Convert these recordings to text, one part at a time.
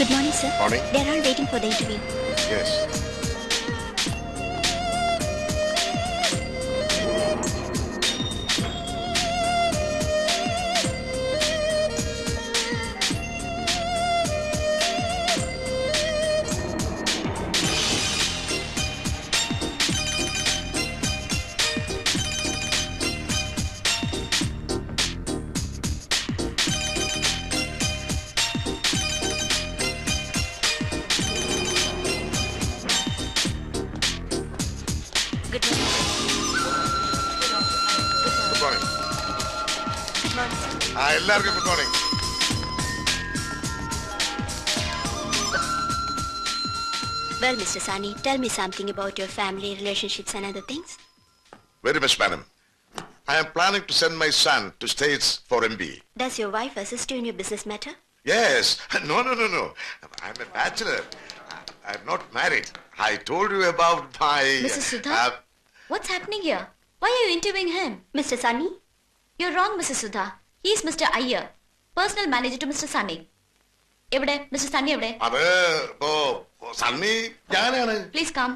Good morning, sir. Morning. They're all waiting for the interview. Yes. Good morning. Good morning. Good morning, sir. എല്ലാവർക്കും good morning. Well, Mr. Sani, tell me something about your family, relationships and other things. Very much, madam. I am planning to send my son to States for MBA. Does your wife assist you in your business matter? Yes. No. I'm a bachelor. I'm not married. I told you about my... Mrs. Sudha? What's happening here? Why are you interviewing him? Mr. Sani? You're wrong, Mrs. Sudha. He is Mr. Iyer, personal manager to Mr. Sunny. എവിടെ mister Sunny എവിടെ? അത് ഇപ്പോ സണ്ണി ഞാനാണ്. Please come.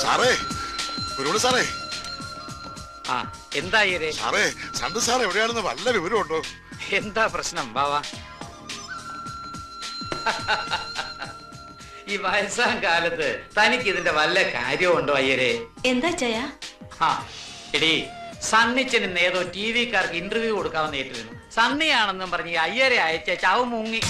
സാറേ, ഒരുപാട് സാറേ. എന്താ സാറേ, സണ്ട് സാർ എവിടെയാണെന്ന് വല്ല വിവരമുണ്ടോ? എന്താ പ്രശ്നം ബാവാ? ഈ വയസ്സാം കാലത്ത് തനിക്ക് ഇതിന്റെ വല്ല കാര്യമുണ്ടോ അയ്യരെ? എന്താ ചയ? എടീ, സണ്ണിച്ചന് ഏതോ TV കാർക്ക് ഇന്റർവ്യൂ കൊടുക്കാമെന്ന് ഏറ്റിരുന്നു. സണ്ണിയാണെന്നും പറഞ്ഞ് ഈ അയ്യരെ അയച്ച ചാവ് മുങ്ങി.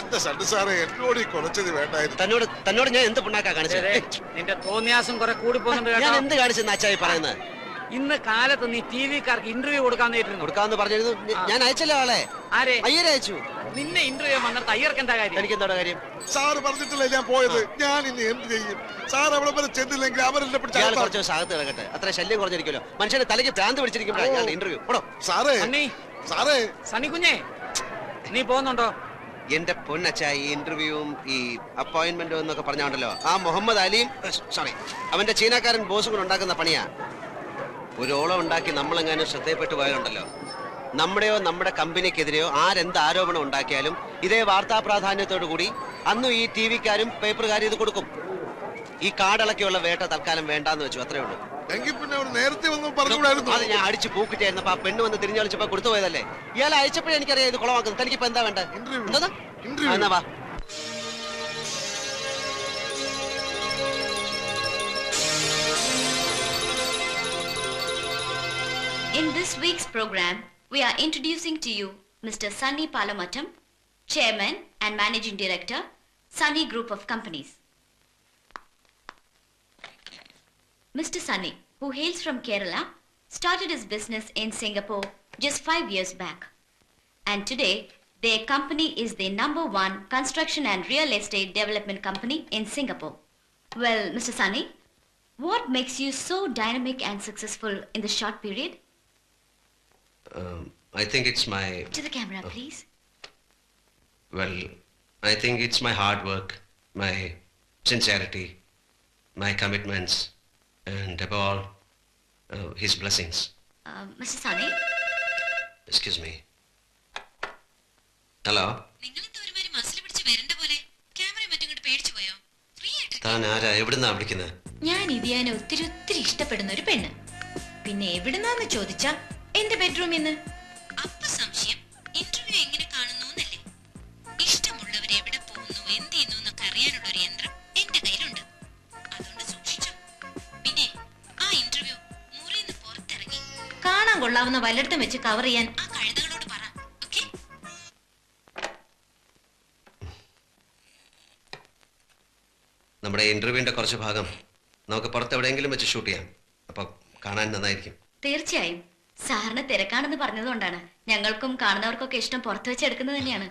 എന്റെ സണ്ണി സാറേ എന്നോട് ഈ കുറച്ചത് വേണ്ടായിരുന്നു. തന്നോട് ഞാൻ എന്ത് പുണ്ണാക്കാ കാണിച്ചത്? നിന്റെ തോന്നിയാസം കുറെ കൂടി പോകുന്നുണ്ട് ഞാൻ കേട്ടോ. എന്ത് കാണിച്ചെന്ന് അച്ചായി പറയുന്നത്? ഇന്ന് കാലത്ത് നീ ടി വിക്കാർക്ക് ഇന്റർവ്യൂ കൊടുക്കാന്ന് പറഞ്ഞിരുന്നു. ഞാൻ അയച്ചല്ലോ ആളെ. ആരെ? അയ്യരെ അയച്ചു. നിന്നെ ഇന്റർവ്യൂ വന്നിട്ട് അയ്യർക്ക് എന്താ കാര്യം? എനിക്ക് എന്താ കാര്യം? സാറ് പറഞ്ഞിട്ടില്ല ഞാൻ പോയത്. ഞാൻ ഇനി എന്ത് ചെയ്യും? സാർ അവിടെ വരെ ചെന്നില്ലെങ്കിൽ അവരെന്നെ ഇയാൾ കുറച്ച് ദിവസം അകത്ത് കിടക്കട്ടെ. അത്ര ശല്യം കുറഞ്ഞിരിക്കുമല്ലോ. മനുഷ്യന്റെ തലയ്ക്ക് ഭ്രാന്ത് പിടിച്ചിരിക്കുമ്പോഴാണ് ഇയാളുടെ ഇന്റർവ്യൂ. സാറേ സാറേ സണ്ണി കുഞ്ഞേ, നീ പോകുന്നുണ്ടോ? എന്റെ പൊന്നച്ചായി ഈ ഇന്റർവ്യൂവും ഈ അപ്പോയിന്റ്മെന്റും എന്നൊക്കെ പറഞ്ഞോണ്ടല്ലോ, ആ മുഹമ്മദ് അലിയും സോറി അവന്റെ ചീനക്കാരൻ ബോസും കൂടെ ഉണ്ടാക്കുന്ന പണിയാ. ഒരു ഓളം ഉണ്ടാക്കി നമ്മളെങ്ങാനും ശ്രദ്ധയപ്പെട്ടു പോയാലുണ്ടല്ലോ, നമ്മുടെയോ നമ്മുടെ കമ്പനിക്കെതിരെയോ ആരെന്ത് ആരോപണം ഉണ്ടാക്കിയാലും ഇതേ വാർത്താ പ്രാധാന്യത്തോടു കൂടി അന്നും ഈ ടി വിക്കാരും പേപ്പറുകാരും ഇത് കൊടുക്കും. ഈ കാടളക്കെയുള്ള വേട്ട തൽക്കാലം വേണ്ടാന്ന് വെച്ചു, അത്രേ ഉള്ളൂ. എങ്കിൽ പിന്നെ അവർ നേരത്തെ വന്ന് പറഞ്ഞുകൂടായിരുന്നു. അത് ഞാൻ അടിച്ച് പൂക്കിട്ടായിരുന്നു. ആ പെണ്ണ് വന്ന് തിരിഞ്ഞളിച്ചപ്പോ കൊടുത്തു പോയതല്ലേ. ഇയാൾ അയച്ചപ്പോഴേ എനിക്കറിയാം ഇത് കുളമാക്കുന്നത്. തനിക്കിപ്പോ എന്താ വേണ്ട? എന്നാ വാ. In this week's program, we are introducing to you Mr. Sunny Palamattam, Chairman and Managing Director, Sunny Group of Companies. Mr. Sunny, who hails from Kerala, started his business in Singapore just 5 years back. And today, their company is the #1 construction and real estate development company in Singapore. Well, Mr. Sunny, what makes you so dynamic and successful in this short period? I think it's my... To the camera, please. Well, I think it's my hard work, my sincerity, my commitments, and above all, his blessings. Mr. Sunny? Excuse me. Hello? താൻ ആരാ? എവിടുന്നാ വിളിക്കുന്നത്? ഞാൻ ഇതിയാനെ ഒത്തിരി ഇഷ്ടപ്പെടുന്ന ഒരു പെണ്ണ്. പിന്നെ എവിടുന്നാന്ന് ചോദിച്ചാ എന്റെ ബെഡ്റൂമിൽ നിന്ന്. അപ്പൊ സംശയം ഇന്റർവ്യൂ എങ്ങനെ കാണുന്നു എന്നല്ലേ? ഇഷ്ടമുള്ളവർ എവിടെ പോകുന്നു എന്ത് ചെയ്യുന്നു എന്നൊക്കെ അറിയാനുള്ള ഒരു യന്ത്രം എന്റെ കയ്യിലുണ്ട്. അതുകൊണ്ട് സൂക്ഷിച്ചോ. പിന്നെ ആ ഇന്റർവ്യൂ മുറിന്ന് പുറത്തിറങ്ങി കാണാൻ കൊള്ളാവുന്ന വല്ലയിടത്തും വെച്ച് കവർ ചെയ്യാൻ ആ കഴുതകളോട് പറ. ഓക്കെ? നമ്മുടെ ഇന്റർവ്യൂവിന്റെ കുറച്ച് ഭാഗം നമുക്ക് പുറത്ത് എവിടെയെങ്കിലും വെച്ച് ഷൂട്ട് ചെയ്യാം. അപ്പൊ കാണാൻ നന്നായിരിക്കും. തീർച്ചയായും. സാറിന് തിരക്കാണെന്ന് പറഞ്ഞതുകൊണ്ടാണ്. ഞങ്ങൾക്കും കാണുന്നവർക്കൊക്കെ ഇഷ്ടം പുറത്തു വെച്ച് എടുക്കുന്നത് തന്നെയാണ്.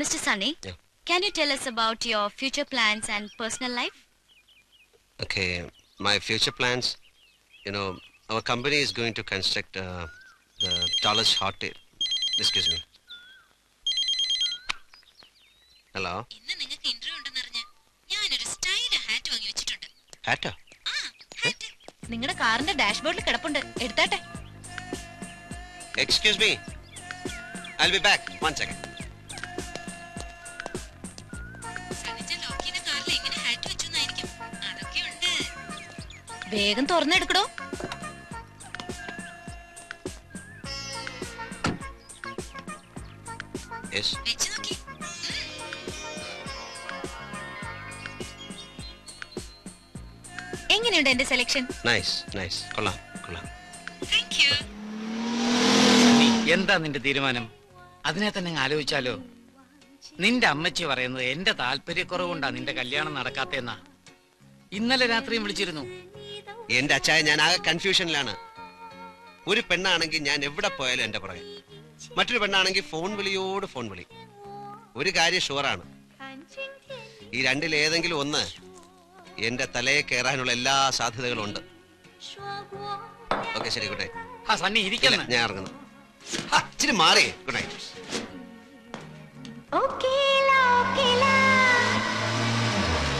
Mr. Sunny, can you tell us about your future plans and personal life? Okay, my future plans, you know, our company is going to construct the tallest hotel. Excuse me. Hello? ഇന്ന് നിങ്ങൾക്ക് interview ഉണ്ടെന്ന് അറിഞ്ഞ് ഞാനൊരു style hat വാങ്ങി വെച്ചിട്ടുണ്ട്. ഹാറ്റോ? നിങ്ങളുടെ കാറിന്റെ ഡാഷ്ബോർഡിൽ കിടപ്പുണ്ട്. എടുത്താട്ടെ. Excuse me. I'll be back. 1 second. വേഗം തുറന്നെടുക്കടോ. Yes. എങ്ങനെയുണ്ട് എന്റെ സെലക്ഷൻ? Nice. കൊള്ളാം. എന്താ നിന്റെ തീരുമാനം? അതിനെ തന്നെ ആലോചിച്ചാലോ? നിന്റെ അമ്മച്ചി പറയുന്നത് എന്റെ താല്പര്യക്കുറവുകൊണ്ടാ നിന്റെ കല്യാണം നടക്കാത്തെന്നാ. ഇന്നലെ രാത്രിയും വിളിച്ചിരുന്നു. എന്റെ അച്ചായ ഞാൻ ആകെ കൺഫ്യൂഷനിലാണ്. ഒരു പെണ്ണാണെങ്കിൽ ഞാൻ എവിടെ പോയാലും എന്റെ പുറകെ, മറ്റൊരു പെണ്ണാണെങ്കിൽ ഫോൺ വിളിയോട് ഫോൺ വിളി. ഒരു കാര്യം ഷുവറാണ്, ഈ രണ്ടിലേതെങ്കിലും ഒന്ന് എന്റെ തലയെ കയറാനുള്ള എല്ലാ സാധ്യതകളും ഉണ്ട്. ഓക്കെ, ശരി, ഗുഡ് നൈറ്റ്. ഞാൻ ഇറങ്ങുന്നു. ഇച്ചിരി മാറി. Good night.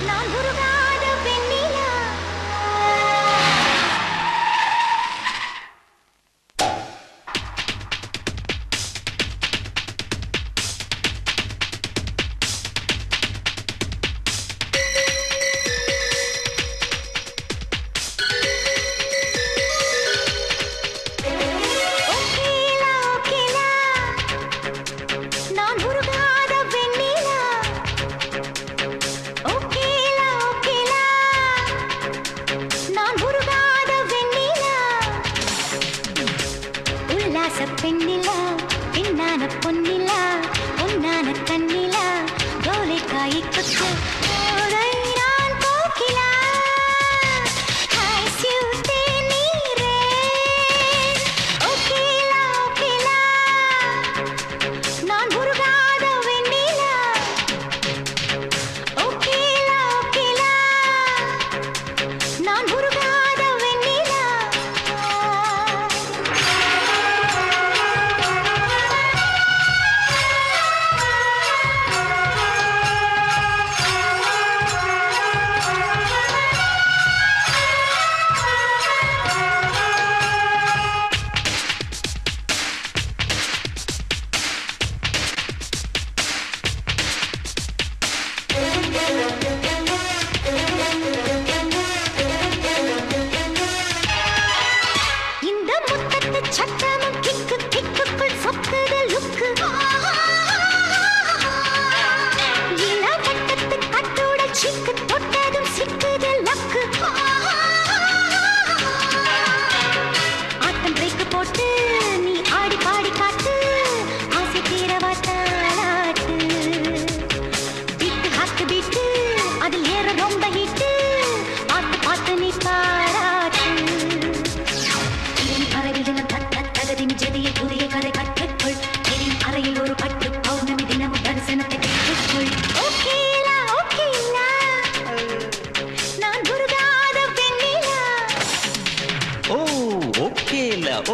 நான் உருகாத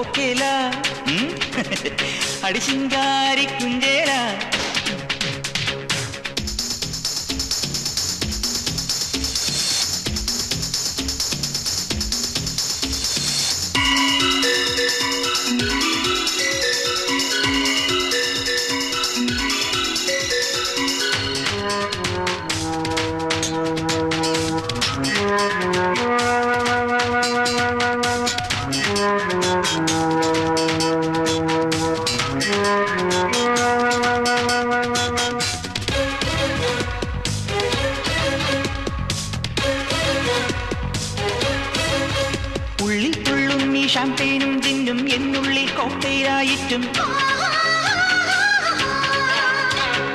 ഓക്കേല അടിശിങ്കാരി കുഞ്ചേല ഷാമ്പെയിനും ജിന്നും എന്നുള്ളിൽ കോട്ടയിലായിട്ടും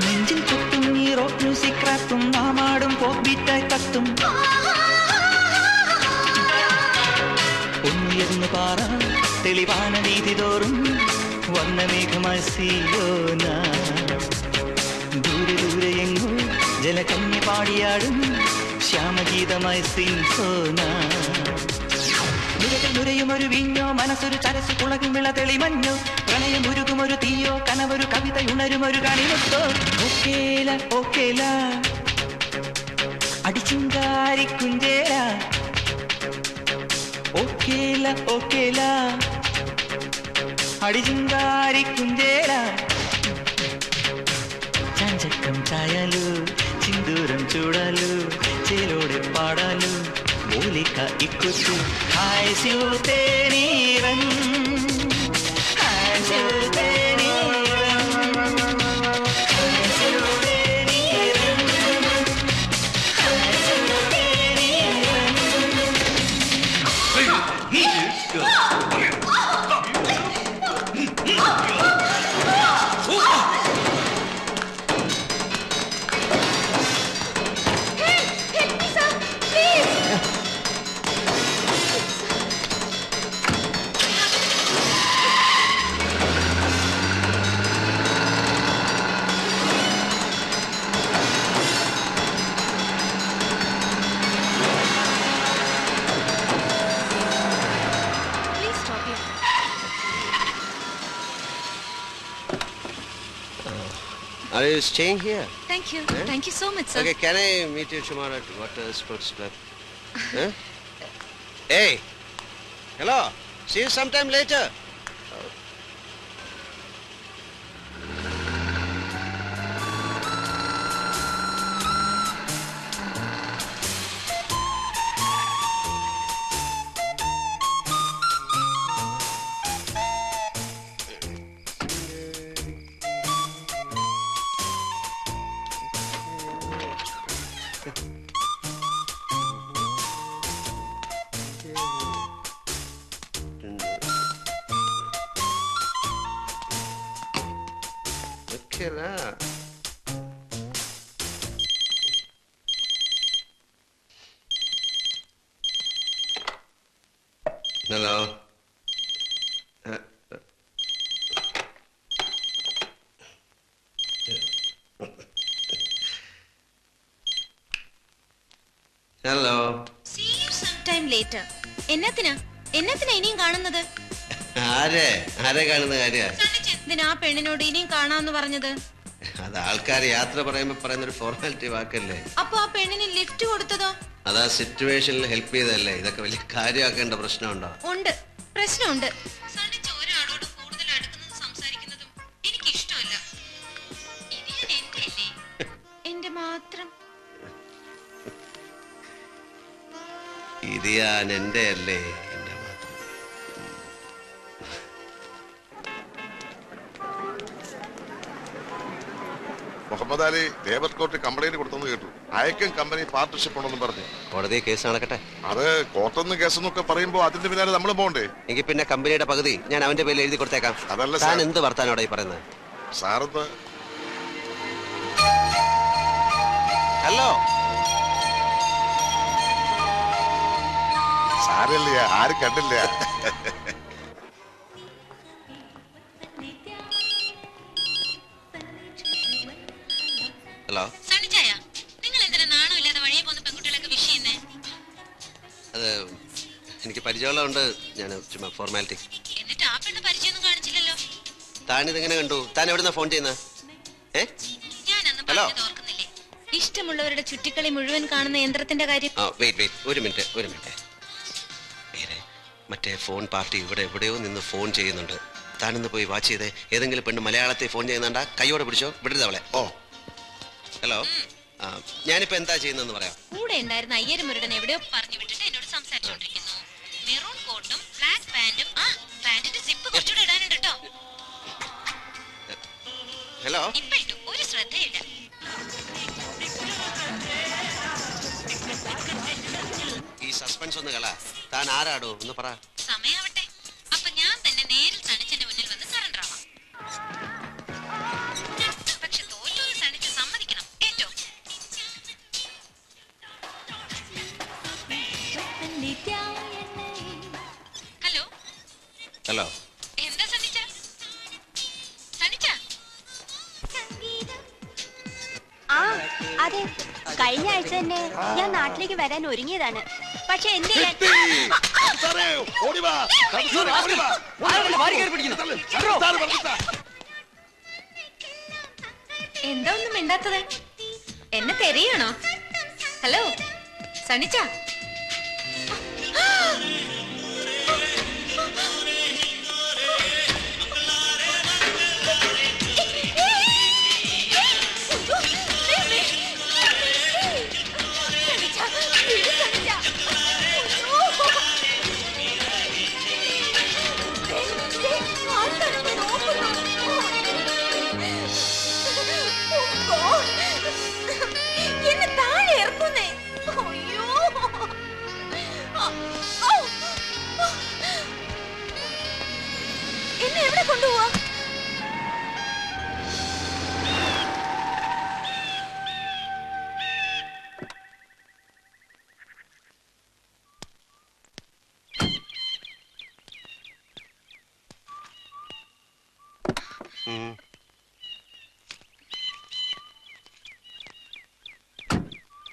നെഞ്ചിൽ കുത്തും ഈ റോക്ക് മ്യൂസിക് റാപ്പും നാമാടും പോപ്പ് ബീറ്റായി കത്തും ഒന്നുയർന്നു പാറ തെളിവാന വീതി തോറും വർണ്ണമേഘമായി സീയോന ദൂരെ ദൂരെ എങ്ങോ ജലകന്യ പാടിയാടും ശ്യാമഗീതമായി സിൻസോന ുരയുമൊരു വിഞ്ഞോ മനസ്സൊരു ചരസ് കുളകും വിള തെളിമഞ്ഞോ പ്രണയം ഉരുകുമൊരു തീയോ കനവൊരു കവിത ഉണരുമൊരു കണിമുത്തോ ഓക്കേല ഓക്കേല അടിച്ചിങ്കാരി കുഞ്ചേല ഓക്കേല ഓക്കേല అడిజింగారి కుందేలా చంచక్కం ఛాయలు సింధూరం చూడాలు చేలోడే పాడాలు మూలిక ఇక్కుతూ హాయ్ శివుతే నీరన్ హాయ్ శివుతే నీరన్ హాయ్ శివుతే నీరన్ హాయ్ శివుతే నీరన్ Are you staying here? Thank you. Eh? Thank you so much, sir. Okay, can I meet you tomorrow at Water Sports Club? Huh? Hey! Hello! See you sometime later. Hello. Hello. See you sometime later. എന്നത്തിനാ ഇനിയും കാണുന്നത്? ആരെ കാണുന്ന കാര്യ? എന്തിനാ ആ പെണ്ണിനോട് ഇനിയും കാണാന്ന് പറഞ്ഞത്? അത് ആൾക്കാർ യാത്ര പറയുന്ന ഒരു ഫോർമാലിറ്റി വാക്കല്ലേ. അപ്പൊ ആ പെണ്ണിന് ലിഫ്റ്റ് കൊടുത്തതോ? അതാ സിറ്റുവേഷനിൽ ഹെൽപ്പ് ചെയ്തല്ലേ. ഇതൊക്കെ വലിയ കാര്യമാക്കേണ്ട പ്രശ്നമുണ്ടോ? ഉണ്ട്, പ്രശ്നമുണ്ട്. ഒരാളോട് കൂടുതൽ അടുക്കുന്നതും സംസാരിക്കുന്നതും എനിക്ക് ഇഷ്ടമല്ല. എന്റെ മാത്രം. ഇത് ഞാൻ എന്റെ അല്ലേ, എന്റെ മാത്രം. Muhammad Ali labour court complaint കൊടുത്തെന്ന് കേട്ടു. അയക്കും കമ്പനി പാർട്ണർഷിപ്പ് ഉണ്ടെന്ന് പറഞ്ഞു. കോടതി കേസ് നടക്കട്ടെ. അത് കോർട്ടൊന്നും കേസെന്നൊക്കെ പറയുമ്പോ അതിന്റെ പിന്നാലെ നമ്മൾ പോകണ്ടേ? എങ്കിൽ പിന്നെ കമ്പനിയുടെ പകുതി ഞാൻ അവന്റെ പേരിൽ എഴുതി കൊടുത്തേക്കാം. അതല്ല താൻ എന്ത് വർത്താനോടെ ഈ പറയുന്നത്? സാറെന്ന് ഹലോ സാരല്ല, ആരും കണ്ടില്ല. ഹലോ സണിച്ചായ, നിങ്ങൾ എന്തിനാ നാണമില്ലാതെ വഴിയെ പോകുന്ന പെൺകുട്ടികളൊക്കെ വിഷ് ചെയ്യുന്നേ? അത് എനിക്ക് പരിചയമുള്ളതുകൊണ്ട് ഞാൻ ചുമ്മാ ഫോർമാലിറ്റി. എന്നിട്ട് ആ താനിതെങ്ങനെ കണ്ടു? താൻ എവിടുന്നാ ഫോൺ ചെയ്യുന്നത്? ഹലോ, ഇഷ്ടമുള്ളവരുടെ ചുറ്റിക്കളി മുഴുവൻ കാണുന്ന യന്ത്രത്തിന്റെ കാര്യം. ഒരു മിനിറ്റ്. മറ്റേ ഫോൺ പാർട്ടി ഇവിടെ എവിടെയോ നിന്ന് ഫോൺ ചെയ്യുന്നുണ്ട്. താനൊന്ന് പോയി വാച്ച് ചെയ്തേ. ഏതെങ്കിലും പെണ്ണ് മലയാളത്തിൽ ഫോൺ ചെയ്യുന്നുണ്ടാ കൈയോടെ പിടിച്ചോ, വിടരുത് അവളെ. ഓ ഹലോ, ഞാനിപ്പോ എന്താ ചെയ്യുന്നതെന്ന് പറയാം. കൂടെ ഉണ്ടായിരുന്ന അയ്യര് മുരുടൻ എവിടെയോ പറഞ്ഞു വിട്ടിട്ട് എന്നോട് സംസാരിച്ചോണ്ടിരിക്കുന്നു. മെറൂൺ കോട്ടും ബ്ലാക്ക് പാന്റും. ആ പാന്റിന്റെ സിപ്പ് കുറച്ചുകൂടെ ഇടാനുണ്ട് കേട്ടോ. ഹലോ, ഇപ്പൊ ഇട്ടു, ഒരു ശ്രദ്ധയില്ല. ഈ സസ്പെൻസ് ഒന്ന് കള. താൻ ആരാടോ ഒന്ന് പറ. സമയാവട്ടെ, അപ്പൊ ഞാൻ തന്നെ നേരിൽ സണിച്ചന്റെ മുന്നിൽ വന്ന് സറണ്ടർ ആവാം. പക്ഷെ തോറ്റോന്ന് സണിച്ച് സമ്മതിക്കണം. ഏറ്റോ ഹലോ ഹലോ, എന്താ സണിച്ച? ആ അതെ, കഴിഞ്ഞ ആഴ്ച തന്നെ ഞാൻ നാട്ടിലേക്ക് വരാൻ ഒരുങ്ങിയതാണ്. പക്ഷെ എന്ത് ചെയ്യാൻ? എന്താ ഒന്നും മിണ്ടാത്തത്? എന്നെ തെരയാണോ? ഹലോ സണിച്ച, എന്നെ താഴെ ഇറക്കുന്നേ. അയ്യോ, എന്നെ എവിടെ കൊണ്ടുപോവാ?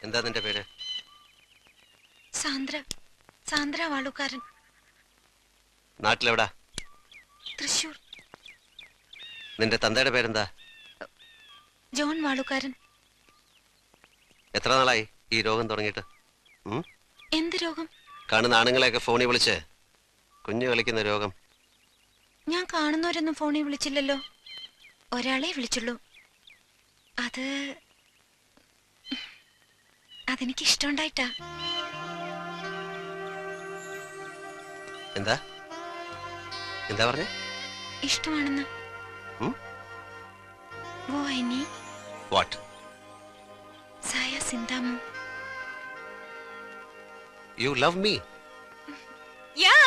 എന്താ നിന്റെ പേര്? സാന്ദ്ര വാളുകാരൻ. നാട്ടിലെവിടാ? തൃശൂർ. നിന്റെ തന്തയുടെ പേരെന്താ? ജോൺ വാളുകാരൻ. എത്ര നാളായി ഈ രോഗം തുടങ്ങിയിട്ട്? എന്ത് രോഗം? കാണുന്ന ആണുങ്ങളെയൊക്കെ ഫോണിൽ വിളിച്ച് കുഞ്ഞു കളിക്കുന്ന രോഗം. ഞാൻ കാണുന്നവരൊന്നും ഫോണിൽ വിളിച്ചില്ലല്ലോ. ഒരാളെ വിളിച്ചുള്ളൂ. അതെനിക്ക് ഇഷ്ടമുണ്ടായിട്ടാ. എന്താ പറഞ്ഞേ? ഇഷ്ടമാണെന്ന്. वो है नी What? Saya Sindamu. You love me? Yeah.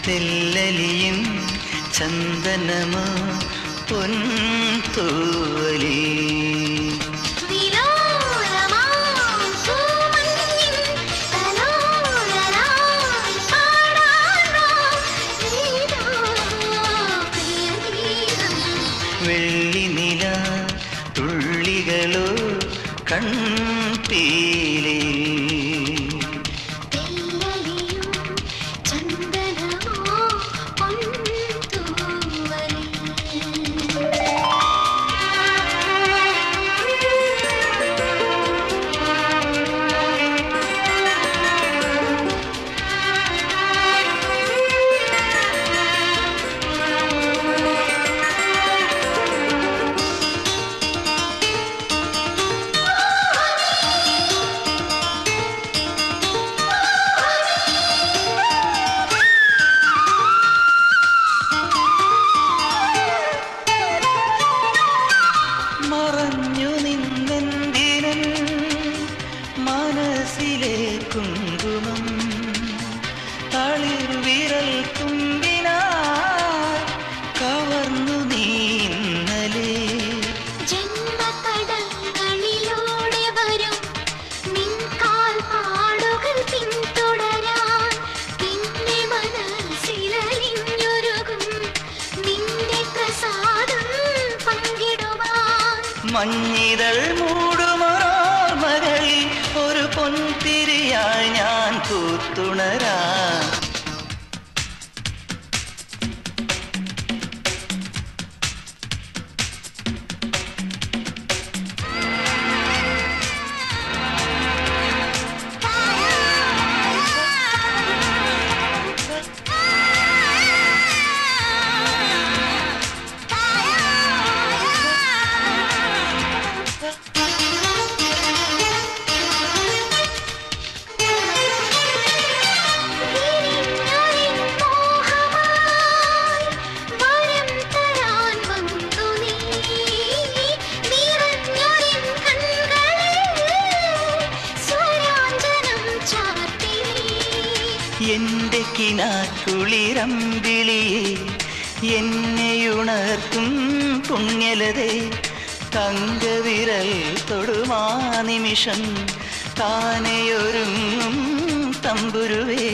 തെല്ലലിയും ചന്ദനമോ പൊൻതൂവലി വെള്ളിനില തുള്ളികളോ കൺപീലി മറഞ്ഞു നിന്നെന്തിനും മനസ്സിലെ കുങ്കുമം തളിർ വിരൽ തുമ്പിനാ കവർന്നു നീ ഇന്നലെ. ജന്മതടങ്ങളിലൂടെ വരും നിൻ കാൽപ്പാടുകൾ പിന്തുടരാൻ പിന്നെ മനസ്സിലലിഞ്ഞൊരുകും നിന്റെ പ്രസാദം പങ്കിടുവാൻ. മഞ്ഞിതൾ മൂടുമോർമകളിൽ ഒരു പൊൻതിരിയായി ഞാൻ പൂത്തുണരാൻ. എന്റെ കിനാക്കുളിരമ്പിളിയെ എന്നെയുണർത്തും പുണ്യലതേ തങ്കവിരൽ തൊടുമാ നിമിഷം താനെയൊരുങ്ങും തമ്പുരുവേ